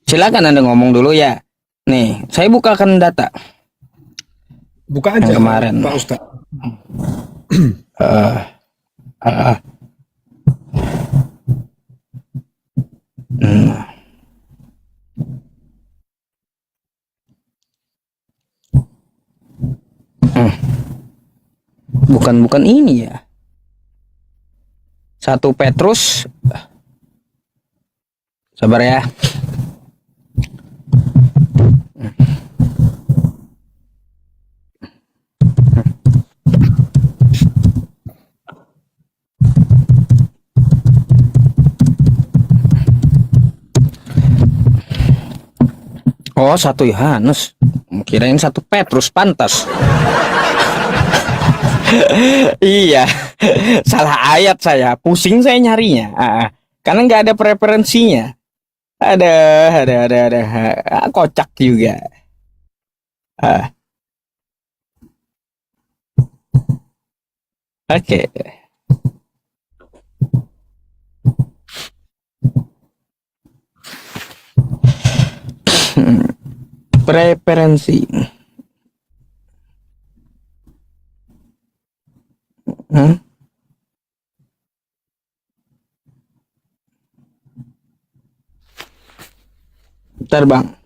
Silakan Anda ngomong dulu ya. Nih, saya bukakan data Buka yang aja kemarin. Pak Ustadz. Eh, eh, hmm. Hmm. Bukan ini ya. 1 Petrus. Sabar ya. Oh, 1 Yohanes. Kirain 1 Petrus, pantas. Iya, salah ayat saya. Pusing saya nyarinya. Karena nggak ada preferensinya. Ada. Kocak juga. Ah, Oke. Preferensi. Hmm? Bentar, Bang.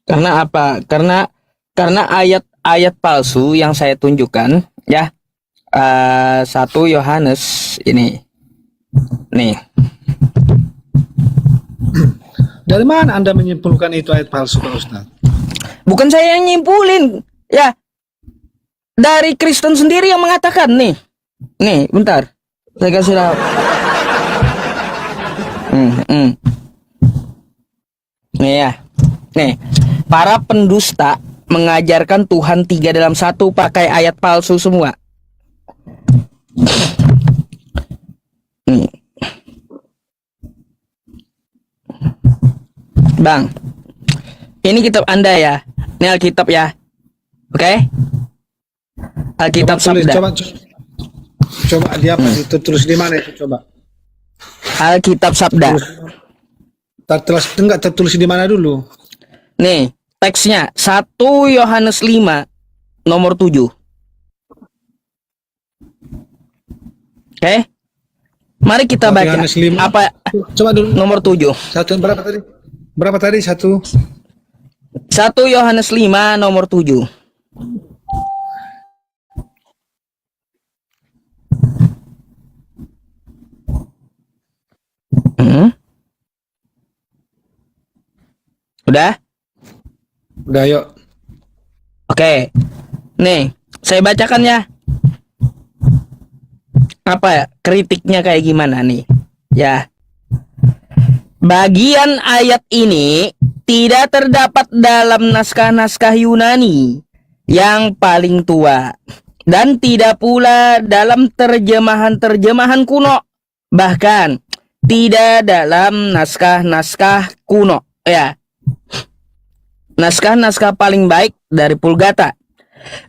Karena apa? Karena ayat-ayat palsu yang saya tunjukkan ya. 1 Yohanes ini. Nih. Dari mana Anda menyimpulkan itu ayat palsu, Pak Ustadz? Bukan saya yang nyimpulin. Ya, dari Kristen sendiri yang mengatakan nih. Nih, bentar. Saya kasih tahu. Nih ya. Nih, para pendusta mengajarkan Tuhan 3 dalam 1 pakai ayat palsu semua. Nih. Bang, ini kitab Anda ya. Ini Alkitab ya. Oke? Alkitab Sabda. Coba dia apa itu tulis di mana itu coba? Alkitab Sabda. Enggak tertulis di mana dulu? Nih, teksnya 1 Yohanes 5 nomor 7. Oke? Mari kita baca. Apa? Coba dulu. Nomor 7. Berapa tadi? Berapa tadi? 1 Yohanes 5 nomor 7. Udah? Udah, yuk. Oke. Nih, saya bacakan ya. Apa ya? Kritiknya kayak gimana nih? Ya. Bagian ayat ini tidak terdapat dalam naskah-naskah Yunani yang paling tua dan tidak pula dalam terjemahan-terjemahan kuno, bahkan tidak dalam naskah-naskah kuno ya. Naskah-naskah paling baik dari Vulgata.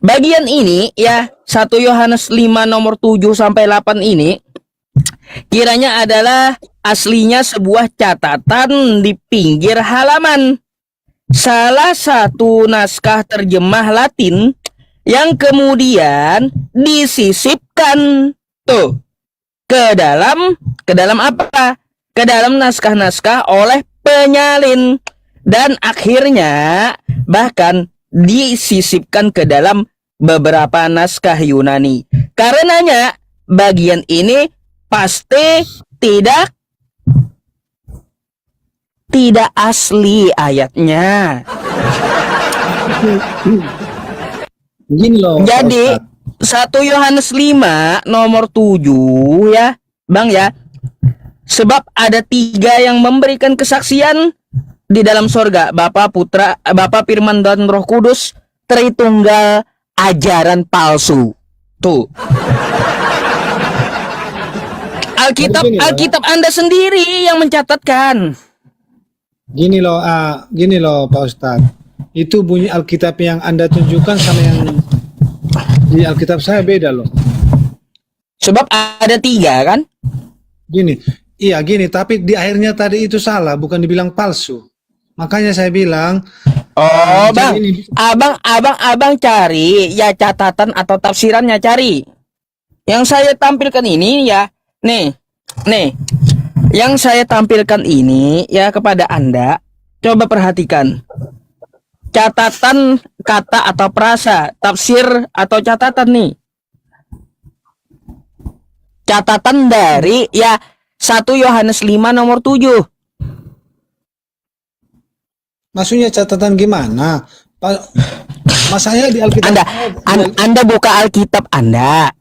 Bagian ini ya 1 Yohanes 5 nomor 7 sampai 8 ini kiranya adalah aslinya sebuah catatan di pinggir halaman salah satu naskah terjemah Latin yang kemudian disisipkan tuh ke dalam apa? Ke dalam naskah-naskah oleh penyalin dan akhirnya bahkan disisipkan ke dalam beberapa naskah Yunani. Karenanya bagian ini pasti tidak asli ayatnya. Gini loh. Jadi 1 Yohanes 5 nomor 7 ya, Bang ya. Sebab ada 3 yang memberikan kesaksian di dalam sorga, Bapa, Putra, Bapa, Firman dan Roh Kudus, Tritunggal, ajaran palsu. Tuh. Alkitab Anda sendiri yang mencatatkan. Gini loh Pak Ustadz. Itu bunyi Alkitab yang Anda tunjukkan sama yang di Alkitab saya beda loh. Sebab ada 3 kan? Gini, tapi di akhirnya tadi itu salah, bukan dibilang palsu. Makanya saya bilang, Oh, jadi Bang. ini Abang cari ya catatan atau tafsirannya cari. Yang saya tampilkan ini ya, nih. Nih. Yang saya tampilkan ini ya kepada Anda, coba perhatikan. Catatan kata atau frasa, tafsir atau catatan nih. Catatan dari ya 1 Yohanes 5 nomor 7. maksudnya catatan gimana? Masanya di Alkitab. Anda buka Alkitab Anda.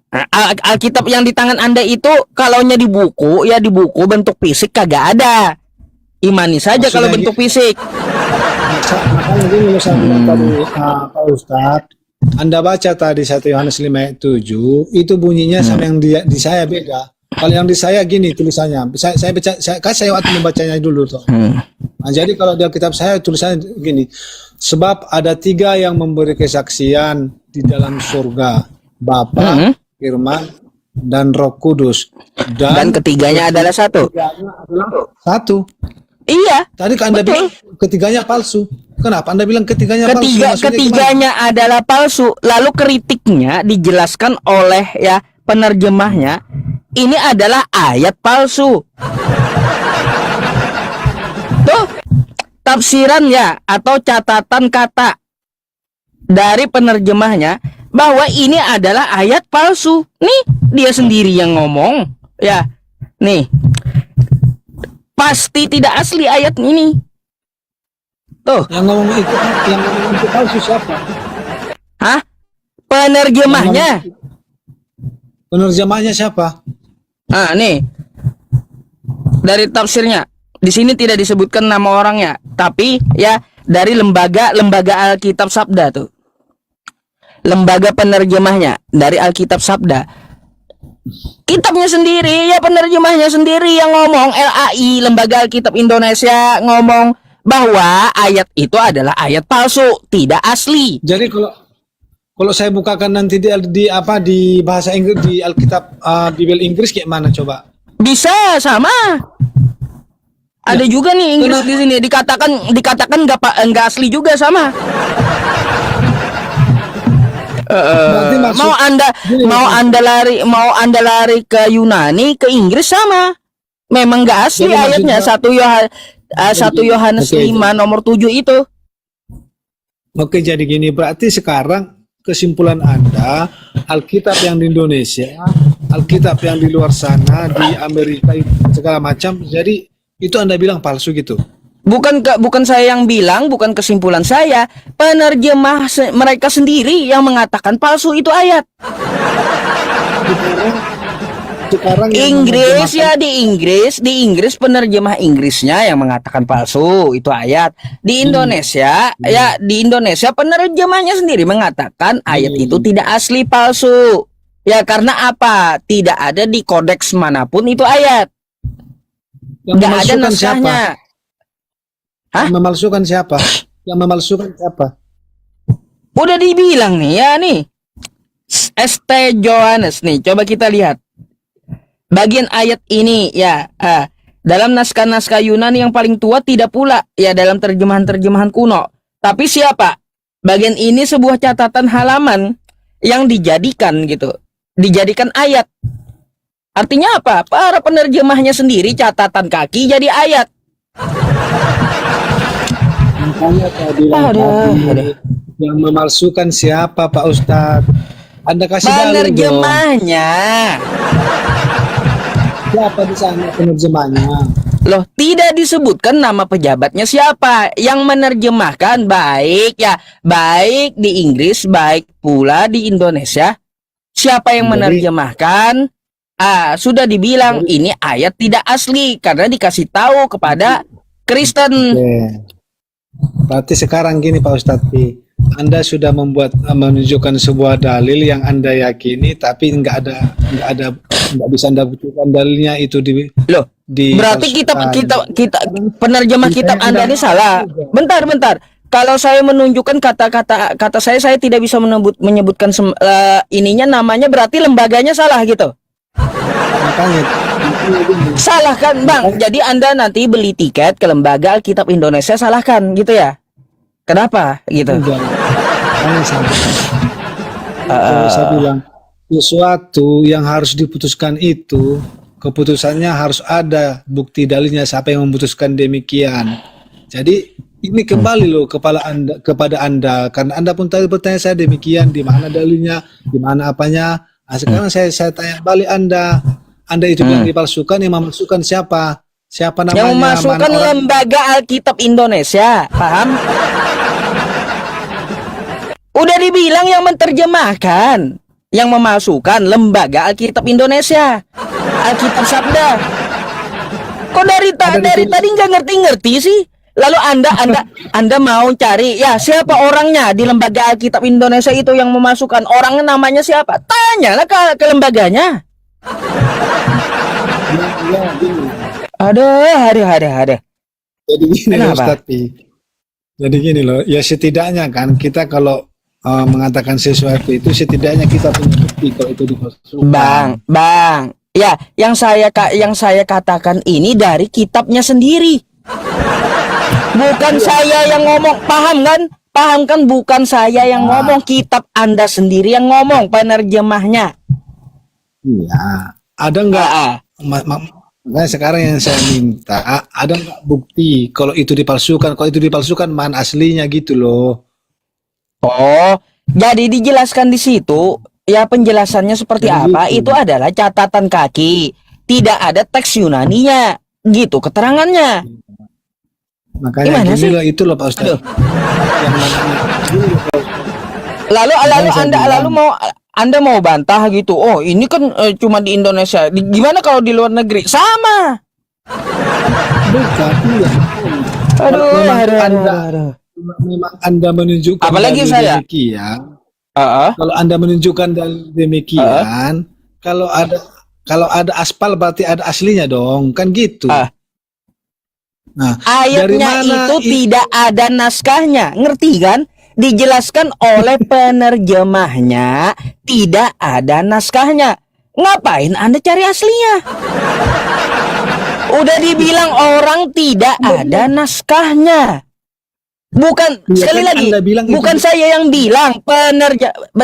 Alkitab yang di tangan Anda itu kalaunya di buku ya di buku bentuk fisik kagak ada. Imani saja Maksudnya kalau bentuk fisik. Makanya gini loh saya bilang tadi, Pak Ustadz, Anda baca tadi 1 Yohanes 5 ayat 7, itu bunyinya sama yang di saya beda. Kalau yang di saya gini tulisannya, saya waktu membacanya dulu tuh. Nah, jadi kalau di Alkitab saya tulisannya gini, sebab ada 3 yang memberi kesaksian di dalam surga, Bapa, Firman, dan Roh Kudus. Dan ketiganya adalah satu. Satu. Iya. Tadi kan Anda bilang ketiganya palsu. Kenapa Anda bilang ketiganya palsu? Maksudnya Ketiganya adalah palsu. Lalu kritiknya dijelaskan oleh ya penerjemahnya, ini adalah ayat palsu. Tuh, tafsiran ya atau catatan kata dari penerjemahnya bahwa ini adalah ayat palsu. Nih, dia sendiri yang ngomong. Ya, nih. Pasti tidak asli ayat ini. Tuh. Yang ngomong itu palsu siapa? Hah? Penerjemahnya. Penerjemahnya siapa? Ah, nih. Dari tafsirnya. Di sini tidak disebutkan nama orangnya, tapi ya dari lembaga Alkitab Sabda tuh. Lembaga penerjemahnya dari Alkitab Sabda. Kitabnya sendiri, ya penerjemahnya sendiri yang ngomong. LAI, Lembaga Alkitab Indonesia, ngomong bahwa ayat itu adalah ayat palsu, tidak asli. Jadi kalau saya bukakan nanti di bahasa Inggris di Alkitab Bible Inggris kayak mana coba? Bisa sama. Ada juga nih Inggris di sini dikatakan nggak asli juga sama. Mau anda lari ke Yunani, ke Inggris sama. Memang nggak asli Jadi ayatnya maksudnya- 1 Yohanes Oke. 5 nomor 7 itu. Oke, jadi gini, berarti sekarang kesimpulan Anda, Alkitab yang di Indonesia, Alkitab yang di luar sana, di Amerika, segala macam, jadi itu Anda bilang palsu gitu? Bukan saya yang bilang, bukan kesimpulan saya. Penerjemah mereka sendiri yang mengatakan palsu itu ayat. Sekarang yang Inggris menerjemahkan- ya di Inggris penerjemah Inggrisnya yang mengatakan palsu itu ayat. Di Indonesia ya di Indonesia penerjemahnya sendiri mengatakan ayat itu tidak asli, palsu. Ya karena apa? Tidak ada di kodeks manapun itu ayat. yang Nggak ada memalsukan naskahnya. siapa? Hah? Yang memalsukan siapa? Yang memalsukan siapa? Udah dibilang nih ya nih. ST Johannes nih, coba kita lihat. Bagian ayat ini ya, dalam naskah-naskah Yunani yang paling tua tidak pula ya dalam terjemahan-terjemahan kuno. Tapi siapa? Bagian ini sebuah catatan halaman yang dijadikan gitu. Dijadikan ayat. Artinya apa? Para penerjemahnya sendiri catatan kaki jadi ayat. Makanya saya bilang tadi, yang memalsukan siapa Pak Ustadz? Anda kasih dalil dong. Penerjemahnya. Siapa di sana penerjemahnya? Loh, tidak disebutkan nama pejabatnya siapa yang menerjemahkan, baik di Inggris, baik pula di Indonesia. Siapa yang Jadi- menerjemahkan? Sudah dibilang ini ayat tidak asli karena dikasih tahu kepada Kristen. Oke. Berarti sekarang gini Pak Ustadz, Anda sudah menunjukkan sebuah dalil yang Anda yakini, tapi nggak bisa Anda buktikan dalilnya itu Loh, berarti kita penerjemah kitab Anda ini salah. Bentar. Kalau saya menunjukkan kata saya tidak bisa menyebutkan ininya namanya, berarti lembaganya salah gitu. makanya Salahkan Bang. Jadi Anda nanti beli tiket ke Lembaga Alkitab Indonesia, salahkan gitu ya? Kenapa gitu? Enggak. Makanya saya bilang sesuatu yang harus diputuskan itu keputusannya harus ada bukti dalilnya siapa yang memutuskan demikian. Jadi ini kembali loh kepada anda karena anda pun tadi bertanya saya demikian di mana dalilnya, di mana apanya. Nah, sekarang saya tanya balik anda itu bilang dipalsukan, yang memalsukan siapa? Siapa namanya? Yang memasukkan Lembaga Alkitab Indonesia, paham? Udah dibilang yang menerjemahkan, yang memasukkan Lembaga Alkitab Indonesia, Alkitab Sabda. Kok dari tadi nggak ngerti-ngerti sih? Lalu anda mau cari ya siapa orangnya di Lembaga Alkitab Indonesia itu yang memasukkan, orangnya namanya siapa? Tanyalah ke lembaganya. Ada. Jadi gini loh Ustadz Pi. Jadi gini loh, ya setidaknya kan kita kalau mengatakan sesuatu itu setidaknya kita punya bukti kalau itu dipalsukan. Bang. Ya, yang saya katakan ini dari kitabnya sendiri. Bukan saya yang ngomong, paham kan? Paham kan, bukan saya yang ngomong, kitab Anda sendiri yang ngomong, penerjemahnya. Iya. Ada enggak? Makanya sekarang yang saya minta, ada nggak bukti kalau itu dipalsukan? Kalau itu dipalsukan, mana aslinya gitu loh. Oh, jadi dijelaskan di situ, ya penjelasannya seperti apa? Itu adalah catatan kaki, tidak ada teks Yunaninya, gitu keterangannya. Makanya gini loh, itu loh Pak Ustadz. Lalu Anda mau bantah gitu. Oh, ini kan cuma di Indonesia. Gimana kalau di luar negeri? Sama. Bukan, iya. Aduh. Memang Anda menunjukkan apalagi saya demikian. Kalau Anda menunjukkan demikian, kalau ada aspal berarti ada aslinya dong, kan gitu. Nah, ayatnya itu tidak ada naskahnya, ngerti kan? Dijelaskan oleh penerjemahnya, tidak ada naskahnya. Ngapain Anda cari aslinya? Udah dibilang orang tidak ada naskahnya. Bukan, sekali lagi, bukan saya yang bilang,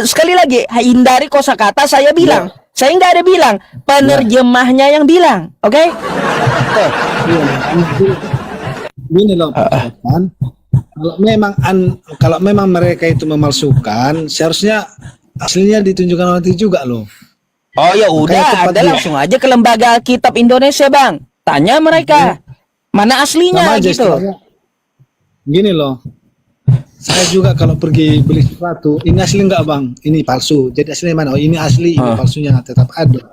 sekali lagi, hindari kosakata saya bilang. Saya nggak ada bilang, penerjemahnya yang bilang, oke? Gini loh, kan? Kalau memang mereka itu memalsukan, seharusnya aslinya ditunjukkan nanti juga loh. Oh ya udah, Anda langsung aja ke Lembaga Alkitab Indonesia, Bang. Tanya mereka, mana aslinya gitu. Gini loh, saya juga kalau pergi beli sesuatu, ini asli enggak Bang? Ini palsu. Jadi aslinya mana? Oh ini asli, ini palsunya tetap ada.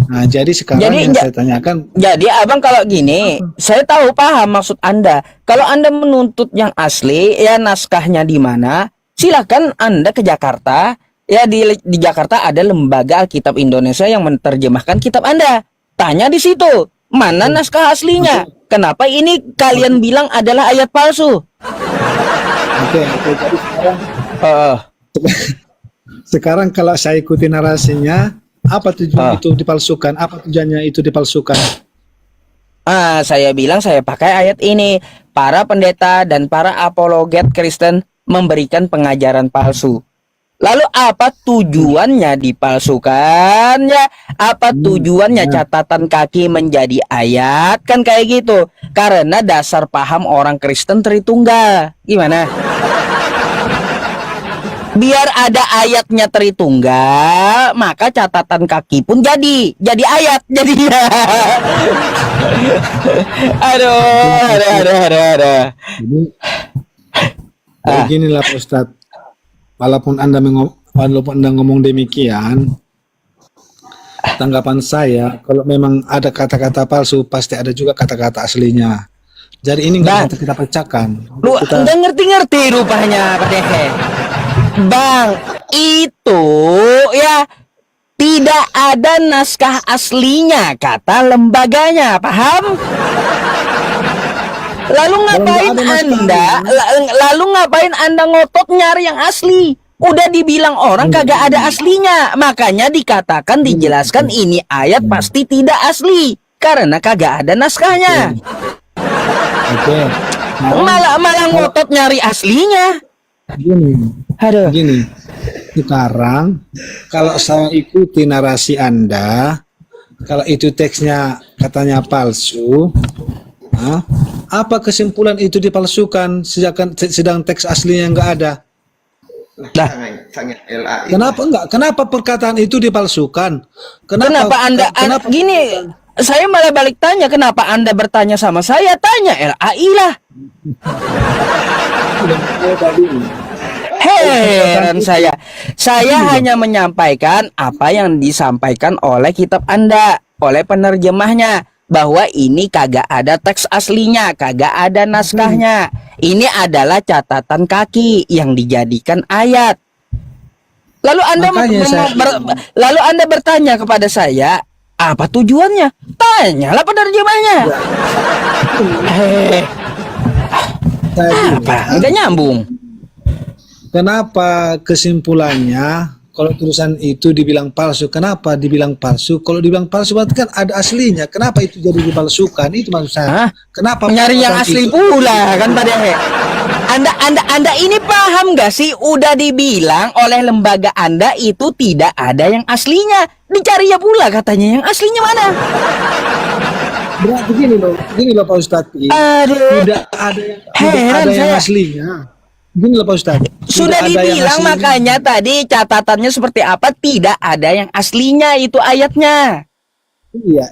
Nah jadi sekarang yang saya tanyakan. Jadi abang kalau gini, saya tahu paham maksud Anda. Kalau Anda menuntut yang asli, ya naskahnya di mana? Silakan Anda ke Jakarta. Ya di Jakarta ada Lembaga Alkitab Indonesia yang menerjemahkan kitab Anda. Tanya di situ, mana naskah aslinya? Kenapa ini kalian bilang adalah ayat palsu? Oke, jadi sekarang kalau saya ikuti narasinya, apa tujuan itu dipalsukan? Apa tujuannya itu dipalsukan? Saya bilang saya pakai ayat ini. Para pendeta dan para apologet Kristen memberikan pengajaran palsu. Lalu apa tujuannya dipalsukannya? Apa tujuannya catatan kaki menjadi ayat? Kan kayak gitu. Karena dasar paham orang Kristen Tritunggal. Gimana? Biar ada ayatnya Tritunggal, maka catatan kaki pun jadi ayat jadinya. Aduh. Beginilah Pak Ustadz. Walaupun Anda ngomong demikian, tanggapan saya, kalau memang ada kata-kata palsu, pasti ada juga kata-kata aslinya. Jadi ini nggak bisa kita pecahkan. Lu nggak ngerti-ngerti rupanya, Pak Dehe. Bang, itu ya tidak ada naskah aslinya, kata lembaganya, paham? Lalu ngapain Anda ngotot nyari yang asli? Udah dibilang orang kagak ada aslinya. Makanya dikatakan, dijelaskan ini ayat pasti tidak asli karena kagak ada naskahnya. Oke. Malah ngotot nyari aslinya. Gini, Aduh. gini. Sekarang kalau saya ikuti narasi Anda, kalau itu teksnya katanya palsu, apa kesimpulan itu dipalsukan sedang teks aslinya nggak ada? Kenapa enggak? Kenapa perkataan itu dipalsukan? Kenapa Anda gini? Saya malah balik tanya, kenapa Anda bertanya sama saya? Tanya LAI lah. Heran saya. Saya hanya menyampaikan apa yang disampaikan oleh kitab Anda, oleh penerjemahnya, bahwa ini kagak ada teks aslinya, kagak ada naskahnya. Ini adalah catatan kaki yang dijadikan ayat. Lalu Anda bertanya kepada saya, apa tujuannya? Tanyalah penerjemahnya. Apa? Nggak nyambung. Kenapa kesimpulannya kalau tulisan itu dibilang palsu? Kenapa dibilang palsu? Kalau dibilang palsu berarti kan ada aslinya. Kenapa itu jadi dipalsukan? Itu maksud saya. Kenapa nyari yang asli pula kan tadi? Anda ini paham gak sih? Udah dibilang oleh lembaga Anda itu tidak ada yang aslinya. Dicari ya pula katanya yang aslinya mana? Berarti gini loh Pak Ustadz. Aduh. Tidak ada yang aslinya. Gini loh Pak Ustadz. Sudah dibilang makanya tadi catatannya seperti apa, tidak ada yang aslinya itu ayatnya. Iya,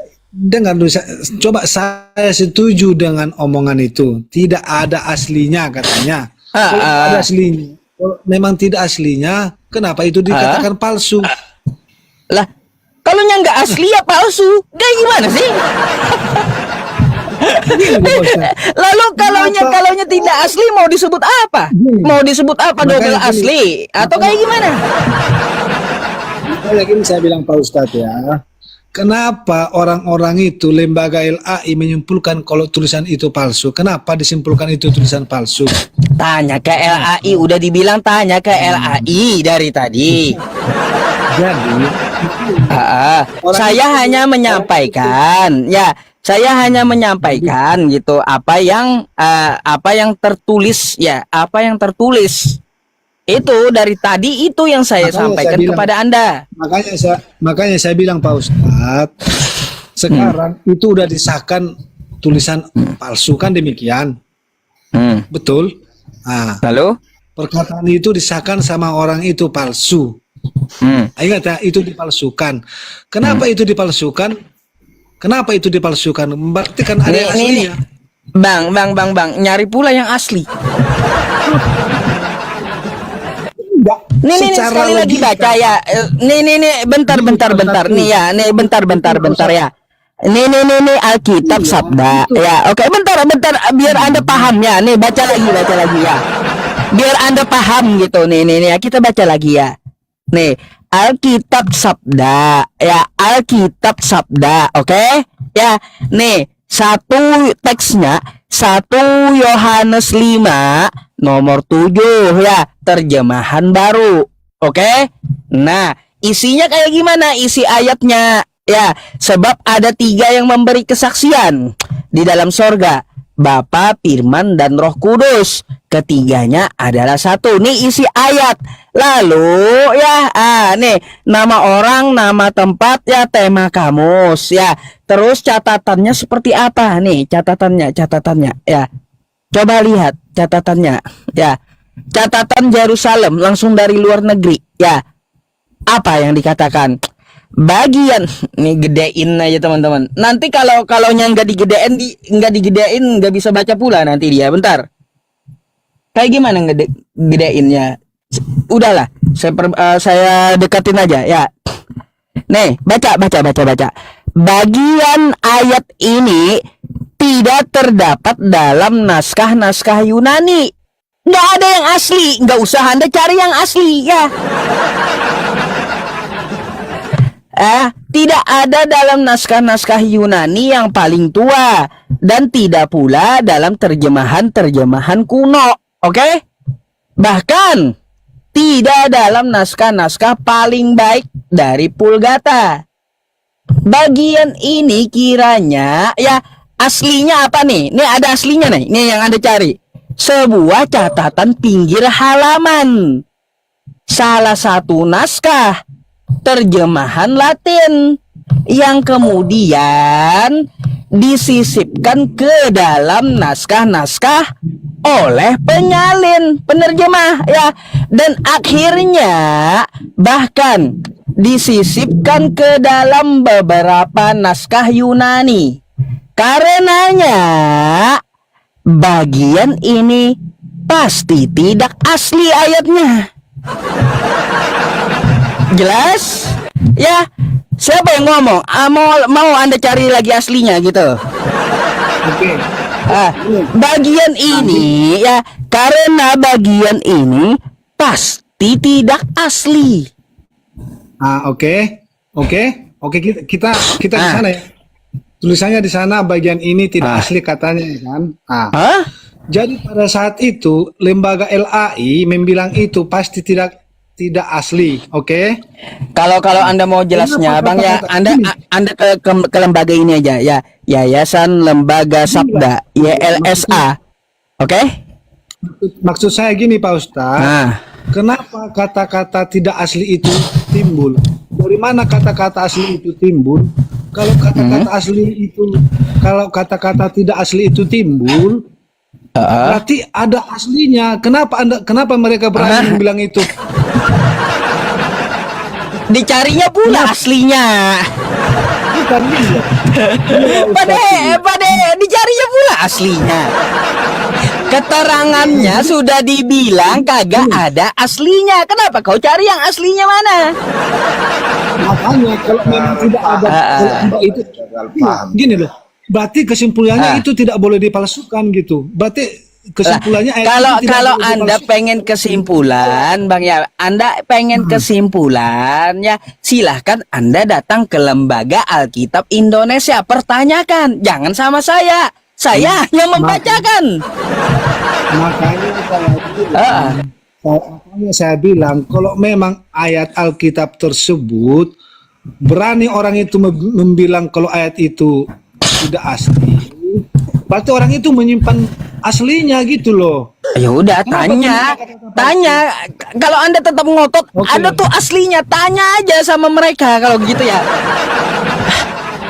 coba saya setuju dengan omongan itu. Tidak ada aslinya katanya. Kalau ada aslinya, kalau memang tidak aslinya, kenapa itu dikatakan palsu? Lah, kalau yang nggak asli ya palsu. Kayak gimana sih? Lalu kalaunya tidak asli mau disebut apa? Mau disebut apa? Double asli atau kayak gimana? Kayak gini saya bilang Pak Ustadz ya. Kenapa orang-orang itu lembaga LAI menyimpulkan kalau tulisan itu palsu? Kenapa disimpulkan itu tulisan palsu? Tanya ke LAI, udah dibilang tanya ke LAI dari tadi. Jadi saya hanya menyampaikan, ya, saya hanya menyampaikan gitu apa yang tertulis, ya, apa yang tertulis. Itu dari tadi itu yang saya sampaikan kepada Anda. Makanya saya bilang Pak Ustadz, sekarang itu udah disahkan tulisan palsu kan demikian. Betul? Nah, lalu perkataan itu disahkan sama orang itu palsu. Ingat ya, itu dipalsukan. Kenapa itu dipalsukan? Kenapa itu dipalsukan? Berarti kan ada yang aslinya. Bang, nyari pula yang asli. Nih sekali lagi baca ya. Nih bentar nih ya. Nih bentar ya. Nih Alkitab Sabda ya. Oke, bentar biar Anda paham ya. Nih baca lagi ya. Biar Anda paham gitu. Nih ya, kita baca lagi ya. Nih, Alkitab Sabda ya, Alkitab Sabda. Oke? Ya, nih satu teksnya 1 Yohanes 5 nomor 7 ya, terjemahan baru. Oke? Nah, isinya kayak gimana isi ayatnya? Ya, sebab ada 3 yang memberi kesaksian di dalam sorga, Bapa, Firman, dan Roh Kudus. Ketiganya adalah satu. Nih isi ayat. Lalu ya, nih nama orang, nama tempat ya, tema kamus ya. Terus catatannya seperti apa nih? Catatannya ya. Coba lihat catatannya ya. Catatan Yerusalem langsung dari luar negeri ya. Apa yang dikatakan? Bagian nih, gedein aja teman-teman. Nanti kalaunya nggak digedein nggak bisa baca pula nanti dia. Bentar. Kayak gimana ngedeinnya? Udahlah, saya dekatin aja ya. Nih, baca. Bagian ayat ini tidak terdapat dalam naskah-naskah Yunani. Nggak ada yang asli. Nggak usah Anda cari yang asli ya. Tidak ada dalam naskah-naskah Yunani yang paling tua, dan tidak pula dalam terjemahan kuno. Oke? Bahkan tidak dalam naskah-naskah paling baik dari Pulgata. Bagian ini kiranya ya aslinya apa nih? Ini ada aslinya nih. Ini yang Anda cari. Sebuah catatan pinggir halaman. Salah satu naskah terjemahan Latin yang kemudian disisipkan ke dalam naskah-naskah oleh penyalin penerjemah ya, dan akhirnya bahkan disisipkan ke dalam beberapa naskah Yunani. Karenanya bagian ini pasti tidak asli ayatnya. Jelas? Ya, siapa yang ngomong? Mau Anda cari lagi aslinya gitu. Oke. Bagian ini ya, karena bagian ini pasti tidak asli. Oke. Kita di sana ya. Tulisannya di sana bagian ini tidak asli katanya kan. Hah? Jadi pada saat itu lembaga LAI membilang itu pasti tidak asli, oke? Kalau Anda mau jelasnya, Bang ya, Anda ke lembaga ini aja ya, Yayasan Lembaga Sabda, YLSA. Oke? Maksud saya gini Pak Ustadz, kenapa kata-kata tidak asli itu timbul? Dari mana kata-kata asli itu timbul? Kalau kata-kata tidak asli itu timbul, berarti ada aslinya. Kenapa mereka berani bilang itu? Dicarinya pula aslinya. Pada dicarinya pula aslinya. Keterangannya sudah dibilang kagak ada aslinya. Kenapa kau cari yang aslinya mana? Makanya kalau memang tidak ada itu gini loh. Berarti kesimpulannya itu tidak boleh dipalsukan gitu. Berarti kesimpulannya kalau Anda pengen kesimpulan, Bang ya, Anda pengen kesimpulan ya, silahkan Anda datang ke Lembaga Alkitab Indonesia, pertanyakan, jangan sama saya hanya membacakan. Makanya saya bilang kalau memang ayat Alkitab tersebut berani orang itu membilang kalau ayat itu tidak asli, berarti orang itu menyimpan aslinya gitu loh. Ya udah, tanya. Kalau Anda tetap ngotot, ada tuh aslinya, tanya aja sama mereka kalau gitu ya.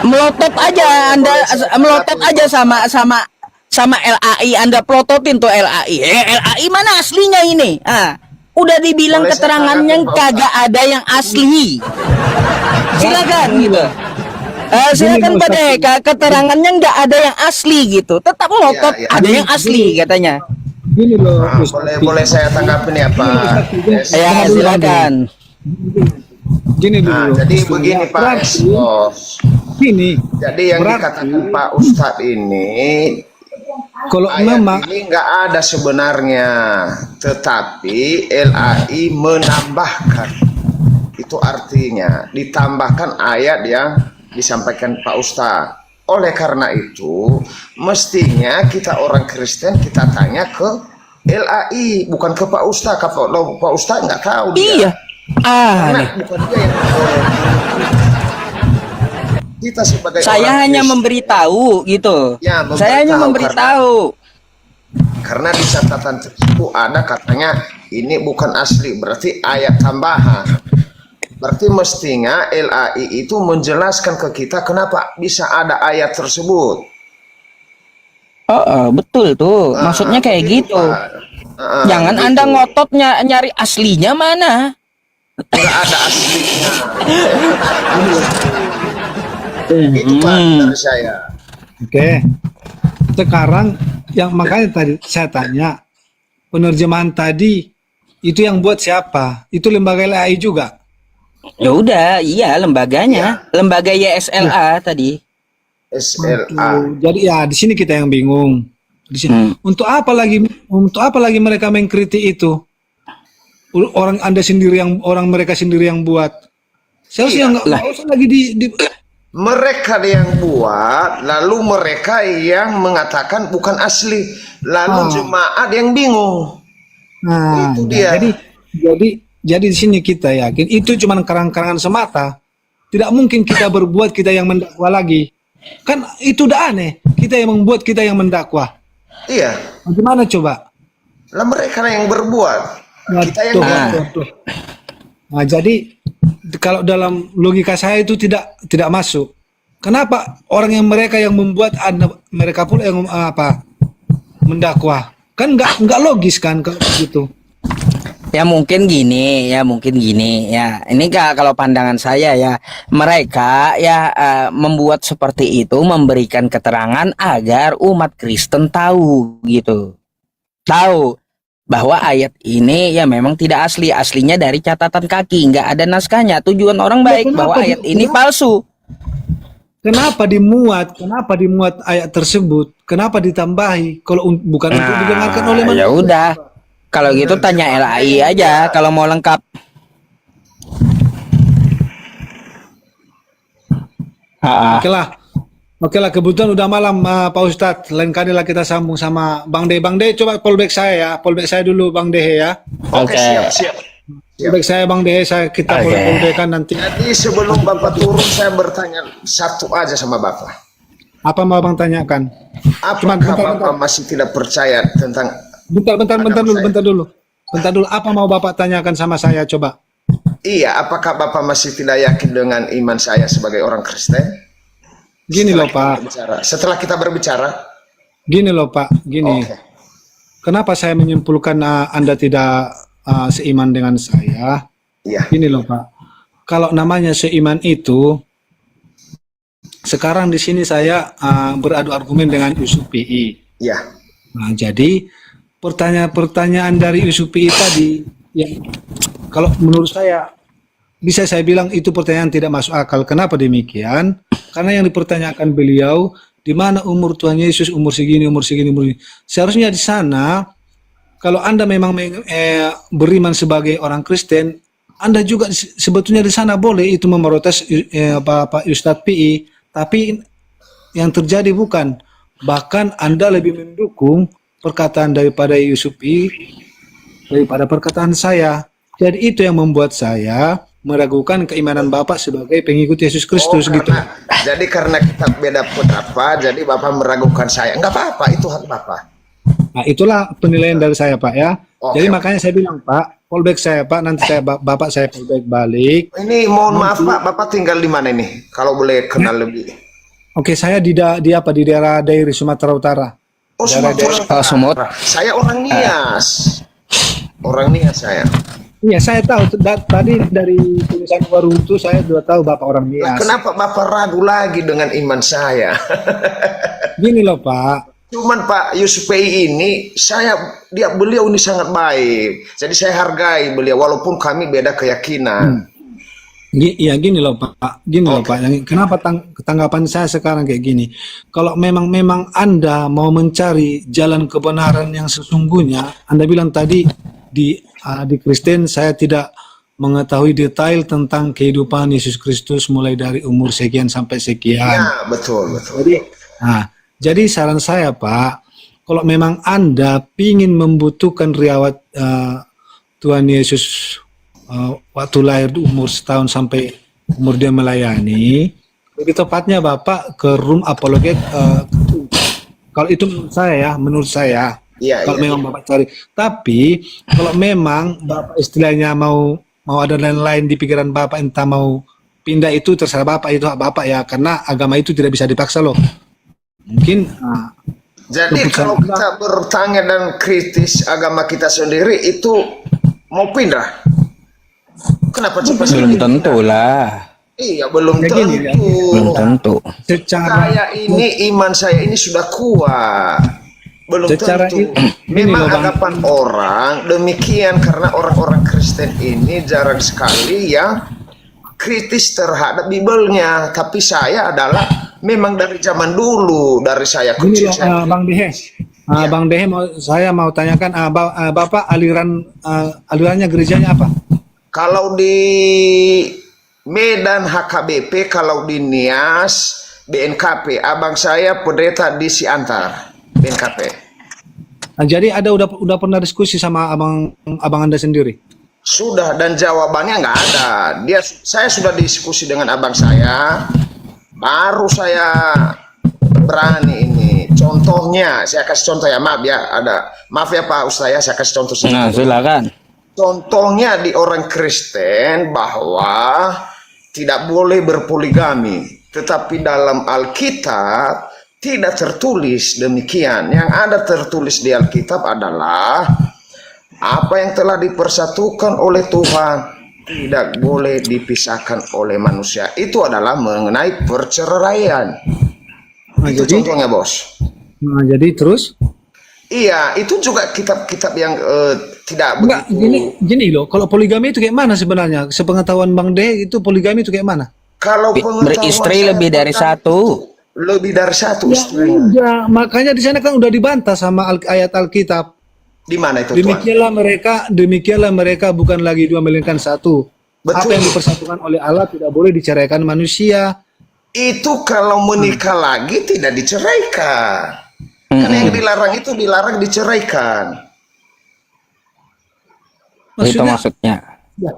Melotot aja sama LAI, Anda plototin tuh LAI. LAI mana aslinya ini? Udah dibilang keterangannya kagak ada yang asli. Silakan gitu. Silakan pada keterangannya nggak ada yang asli gitu, tetap ngotot ada yang asli katanya. Gini loh, boleh saya tanggapin ya Pak? Ya silakan. Gini dulu. Jadi begini Pak Estos. Jadi yang dikatakan Pak Ustadz ini, kalau ayat memang ini nggak ada sebenarnya, tetapi LAI menambahkan. Itu artinya ditambahkan ayat yang disampaikan Pak Ustadz. Oleh karena itu mestinya kita orang Kristen kita tanya ke LAI, bukan ke Pak Ustadz. Kalau Pak Ustadz nggak tahu dia. Iya. Karena bukan dia yang kita sebagai saya hanya memberitahu gitu. Ya, saya hanya memberitahu. Karena di catatan tersebut ada katanya ini bukan asli, berarti ayat tambahan. Berarti mestinya LAI itu menjelaskan ke kita kenapa bisa ada ayat tersebut. Betul tuh. Maksudnya kayak gitu. Jangan gitu. Anda ngotot nyari aslinya mana. Enggak ada aslinya. Itu Pak dari saya. Oke. Sekarang yang makanya tadi saya tanya, penerjemahan tadi itu yang buat siapa? Itu lembaga LAI juga? Ya udah, iya lembaganya, lembaga YSLA tadi. SLA. Jadi ya di sini kita yang bingung. Di sini. Untuk apa lagi mereka mengkritik itu? Mereka sendiri yang buat. Seharusnya nggak usah lagi mereka yang buat, lalu mereka yang mengatakan bukan asli, lalu jemaat yang bingung. Nah, itu dia. Jadi di sini kita yakin itu cuma karang-karangan semata. Tidak mungkin kita berbuat, kita yang mendakwa lagi. Kan itu udah aneh. Kita yang membuat, kita yang mendakwa. Iya. Bagaimana coba? Lah mereka yang berbuat. Nah, Kita yang tuh, berbuat. tuh. Nah, jadi kalau dalam logika saya itu tidak masuk. Kenapa orang yang mereka yang membuat, mereka pula yang mendakwa? Kan nggak logis kan kalau begitu. Ya mungkin gini, ya. Ini kalau pandangan saya ya, mereka ya membuat seperti itu, memberikan keterangan agar umat Kristen tahu gitu. Tahu bahwa ayat ini ya memang tidak asli, aslinya dari catatan kaki, nggak ada naskahnya. Tujuan orang baik bahwa ayat ini palsu. Kenapa dimuat ayat tersebut? Kenapa ditambahi? Kalau bukan untuk didengarkan oleh manusia. Ya udah. Kalau gitu tanya LAI aja kalau mau lengkap. Oke lah, kebetulan udah malam Pak Ustadz. Lain kali lah kita sambung sama Bang De. Bang De, coba callback saya ya. Callback saya dulu Bang De ya. Oke, Oke. siap. Callback saya Bang De, kita Oke. callbackan nanti. Jadi sebelum Bapak turun, saya bertanya satu aja sama Bapak. Apa mau Bang tanyakan? Apakah Bapak masih tidak percaya tentang... Bentar dulu. Apa mau Bapak tanyakan sama saya coba? Iya, apakah Bapak masih tidak yakin dengan iman saya sebagai orang Kristen? Gini loh Pak. Setelah kita berbicara. Gini loh Pak. Gini. Oke. Kenapa saya menyimpulkan Anda tidak seiman dengan saya? Iya. Gini loh Pak. Kalau namanya seiman itu, sekarang di sini saya beradu argumen dengan Yusuf PI. Iya. Nah, jadi pertanyaan dari Yusuf PI tadi, yang kalau menurut saya bisa saya bilang itu pertanyaan tidak masuk akal. Kenapa demikian? Karena yang dipertanyakan beliau, di mana umur Tuhan Yesus, umur segini. Seharusnya di sana, kalau Anda memang beriman sebagai orang Kristen, Anda juga sebetulnya di sana boleh itu memprotes Pak Ustadz PI, tapi yang terjadi bukan. Bahkan Anda lebih mendukung perkataan daripada Yusuf PI daripada perkataan saya. Jadi itu yang membuat saya meragukan keimanan Bapak sebagai pengikut Yesus Kristus gitu. Jadi karena kita beda pendapat, jadi Bapak meragukan saya. Enggak apa-apa, itu hak Bapak. Nah, itulah penilaian dari saya Pak ya. Oke. Jadi makanya saya bilang Pak, callback saya Pak, nanti saya Bapak saya callback balik. Ini mohon maaf Pak, Bapak tinggal di mana ini? Kalau boleh kenal lebih. Oke, saya di daerah Dairi Sumatera Utara. Oh, Sumatera. Sumut. Saya orang Nias. Orang Nias saya. Iya, saya tahu tadi dari tulisan baru itu saya sudah tahu Bapak orang Nah, Nias. kenapa Bapak ragu lagi dengan iman saya? Gini loh Pak. Cuman Pak Yusuf PI ini, beliau ini sangat baik. Jadi saya hargai beliau walaupun kami beda keyakinan. Iya gini loh Pak, loh Pak. Kenapa tanggapan saya sekarang kayak gini? Kalau memang Anda mau mencari jalan kebenaran yang sesungguhnya, Anda bilang tadi di Kristen saya tidak mengetahui detail tentang kehidupan Yesus Kristus mulai dari umur sekian sampai sekian. Ya, betul. Jadi saran saya Pak, kalau memang Anda ingin membutuhkan riwayat Tuhan Yesus waktu lahir umur setahun sampai umur dia melayani, lebih tepatnya Bapak ke room apologet. Kalau itu menurut saya, Iya, kalau iya. memang Bapak cari. Tapi kalau memang Bapak istilahnya mau ada lain-lain di pikiran Bapak, entah mau pindah, itu terserah Bapak, itu hak Bapak ya, karena agama itu tidak bisa dipaksa loh. Mungkin Jadi kalau kita bertanya dan kritis agama kita sendiri itu mau pindah. Kenapa cepat Belum tentu lah. Iya, belum Ya gini, ya. tentu. Belum tentu. Iman saya ini sudah kuat. Belum Secara tentu. gini Memang loh, Bang. anggapan orang demikian karena orang-orang Kristen ini jarang sekali yang kritis terhadap Bibelnya. Tapi saya adalah memang dari zaman dulu, dari saya Gini kecil. loh, Bang Dehe. Bang Dehe, saya mau tanyakan, Bapak alirannya gerejanya apa? Kalau di Medan HKBP, kalau di Nias BNKP, abang saya pendeta di Siantar BNKP. Jadi udah pernah diskusi sama abang Anda sendiri? Sudah, dan jawabannya nggak ada. Saya sudah diskusi dengan abang saya, baru saya berani ini. Contohnya, saya kasih contoh ya, maaf ya Pak Ustaz, saya kasih contoh sedikit. Nah, silakan. Contohnya di orang Kristen bahwa tidak boleh berpoligami, tetapi dalam Alkitab tidak tertulis demikian. Yang ada tertulis di Alkitab adalah apa yang telah dipersatukan oleh Tuhan tidak boleh dipisahkan oleh manusia. Itu adalah mengenai perceraian. Itu jadi, contohnya, Bos. Nah, jadi terus? Iya, itu juga kitab-kitab yang tidak Enggak, begitu. gini loh. Kalau poligami itu kayak mana sebenarnya? Sepengetahuan Bang De itu poligami itu kayak mana? Kalau Beristri saya lebih dari tentang satu. itu, lebih dari satu Ya istrinya. udah, makanya di sana kan udah dibantah sama ayat Alkitab. Di mana itu, Tuan? Demikianlah mereka bukan lagi dua melainkan satu. Betul. Apa yang dipersatukan oleh Allah tidak boleh diceraikan manusia. Itu kalau menikah lagi tidak diceraikan. Karena yang dilarang itu dilarang diceraikan. Itu maksudnya. Ya,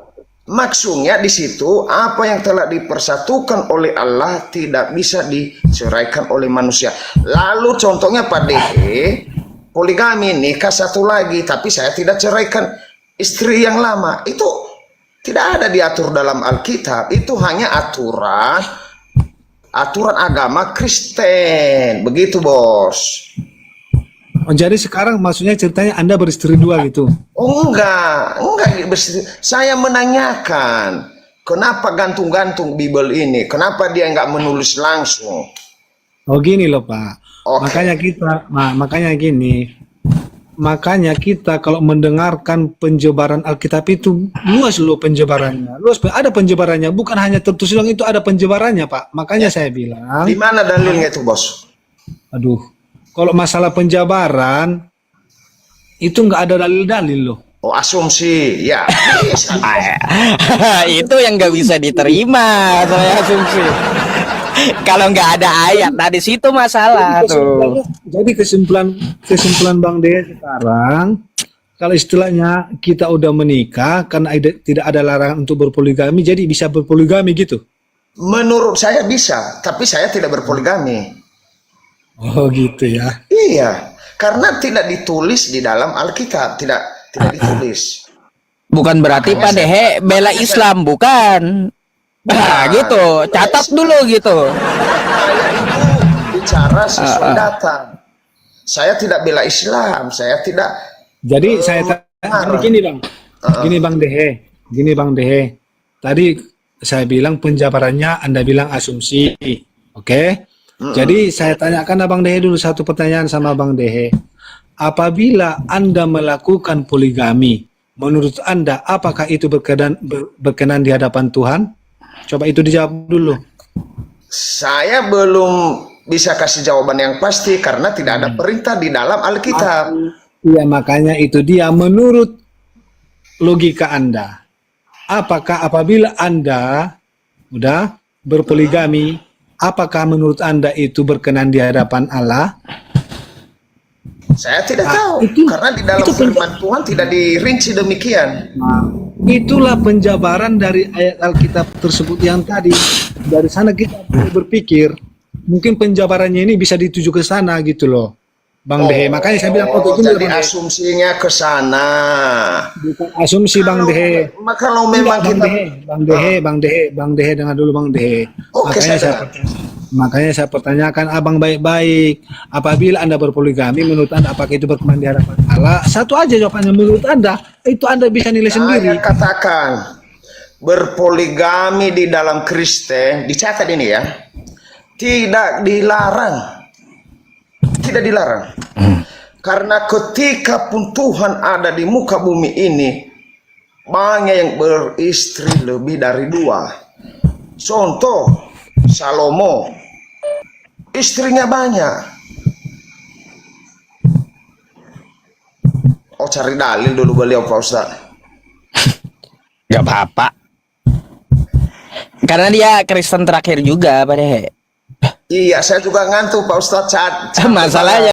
Maksudnya di situ apa yang telah dipersatukan oleh Allah tidak bisa diceraikan oleh manusia. Lalu contohnya Pak Dehe, poligami, nikah satu lagi, tapi saya tidak ceraikan istri yang lama. Itu tidak ada diatur dalam Alkitab. Itu hanya aturan agama Kristen. Begitu, Bos. oh, jadi sekarang maksudnya ceritanya Anda beristri dua gitu. Oh enggak. Saya menanyakan, kenapa gantung-gantung Bible ini? Kenapa dia enggak menulis langsung? Oh gini loh Pak. Oke. Makanya kita kalau mendengarkan penjebaran Alkitab itu luas loh penjebarannya. Luas, ada penjebarannya, bukan hanya tertulis doang, itu ada penjebarannya Pak. Makanya saya bilang, Di mana dalilnya itu, Bos? aduh, kalau masalah penjabaran itu nggak ada dalil-dalil loh. Oh, asumsi. Ya. Itu yang nggak bisa diterima, saya asumsi. Kalau nggak ada ayat, nah di situ masalah tuh. Jadi kesimpulan Bang Dea sekarang, kalau istilahnya kita udah menikah karena tidak ada larangan untuk berpoligami, jadi bisa berpoligami gitu. Menurut saya bisa, tapi saya tidak berpoligami. Oh gitu ya. Iya, karena tidak ditulis di dalam Alkitab, tidak ditulis. Bukan berarti Pak Dehe bela Islam, bukan. Nah, gitu. Catat dulu gitu. Saya itu bicara sesuai data. Saya tidak bela Islam, saya tidak. Jadi saya tanya gini Bang. Gini Bang Dehe. Tadi saya bilang penjabarannya, Anda bilang asumsi. Oke? Jadi saya tanyakan Abang Dehe dulu satu pertanyaan sama Bang Dehe. Apabila Anda melakukan poligami, menurut Anda apakah itu berkenan di hadapan Tuhan? Coba itu dijawab dulu. Saya belum bisa kasih jawaban yang pasti karena tidak ada perintah di dalam Alkitab. Iya, makanya itu dia menurut logika Anda. Apakah apabila Anda udah berpoligami, apakah menurut Anda itu berkenan di hadapan Allah? Saya tidak tahu karena di dalam firman Tuhan tidak dirinci demikian. Nah, itulah penjabaran dari ayat Alkitab tersebut yang tadi. Dari sana kita berpikir mungkin penjabarannya ini bisa dituju ke sana gitu loh, Bang Dehe. Makanya saya bilang jadi asumsinya ke sana. Bukan asumsi Bang Dehe. Kalau memang kita Bang Dehe dengar dulu Bang Dehe. Oke, Makanya saya pertanyakan Abang baik-baik. Apabila Anda berpoligami, menurut Anda apakah itu berkenan di hadapan Allah? Satu aja jawabannya menurut Anda. Itu Anda bisa nilai sendiri. Saya katakan berpoligami di dalam Kristen, dicatat ini ya, tidak dilarang. Tidak dilarang. Karena ketika pun Tuhan ada di muka bumi ini, banyak yang beristri lebih dari dua. Contoh, Salomo, istrinya banyak. Oh, cari dalil dulu beliau Pak Ustaz. Gak apa-apa. Karena dia Kristen terakhir juga Pak Dehe. Iya, saya juga ngantuk Pak Ustaz. Masalahnya